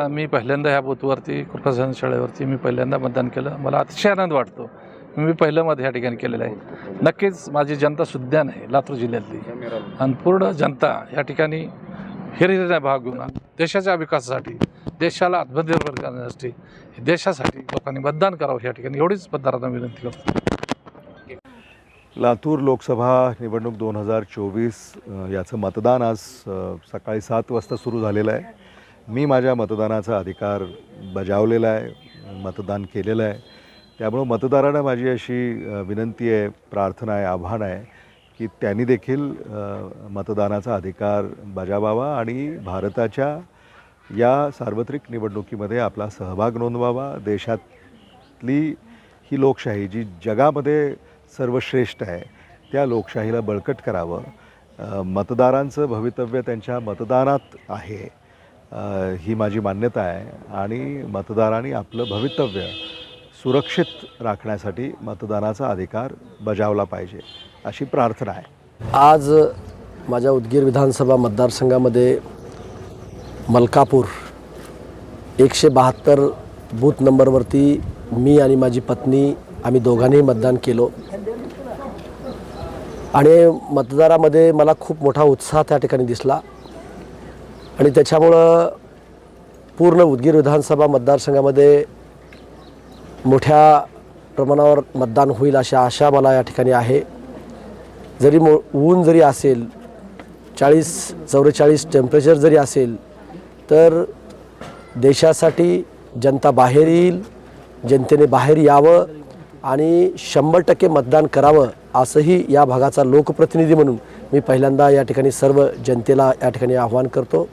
मी पहिल्यांदा ह्या बूथवरती कृपासन शाळेवरती मी पहिल्यांदा मतदान केलं। मला अतिशय आनंद वाटतो। मी पहिलं मत ह्या ठिकाणी केलेलं आहे। नक्कीच माझी जनता सुद्धा नाही लातूर जिल्ह्यातली आणि पूर्ण जनता या ठिकाणी हिरिरीने भाग घेऊन देशाच्या विकासासाठी, देशाला आत्मनिर्भर करण्यासाठी, देशासाठी लोकांनी मतदान करावं या ठिकाणी एवढीच मतदारांना विनंती करतो। लातूर लोकसभा निवडणूक 2024 याचं मतदान आज सकाळी 7 वाजता सुरू झालेलं आहे। मी माझ्या मतदानाचा अधिकार बजावलेला आहे, मतदान केलेलं आहे। त्यामुळे मतदारांना माझी अशी विनंती आहे, प्रार्थना आहे, आव्हान आहे की त्यांनी देखील मतदानाचा अधिकार बजावावा आणि भारताच्या या सार्वत्रिक निवडणुकीमध्ये आपला सहभाग नोंदवावा। देशातली ही लोकशाही जी जगामध्ये सर्वश्रेष्ठ आहे त्या लोकशाहीला बळकट करावं। मतदारांचं भवितव्य त्यांच्या मतदानात आहे ही माझी मान्यता आहे आणि मतदारांनी आपलं भवितव्य सुरक्षित राखण्यासाठी मतदानाचा अधिकार बजावला पाहिजे अशी प्रार्थना आहे। आज माझ्या उदगीर विधानसभा मतदारसंघामध्ये मलकापूर 172 बूथ नंबरवरती मी आणि माझी पत्नी आम्ही दोघांनी मतदान केलो आणि मतदारामध्ये मला खूप मोठा उत्साह त्या ठिकाणी दिसला आणि त्याच्यामुळं पूर्ण उदगीर विधानसभा मतदारसंघामध्ये मोठ्या प्रमाणावर मतदान होईल अशी आशा मला या ठिकाणी आहे। जरी ऊन जरी असेल 40-44 टेम्परेचर जरी असेल तर देशासाठी जनता बाहेर येईल, जनतेने बाहेर यावं आणि 100% मतदान करावं असंही या भागाचा लोकप्रतिनिधी म्हणून मी पहिल्यांदा या ठिकाणी सर्व जनतेला या ठिकाणी आवाहन करतो।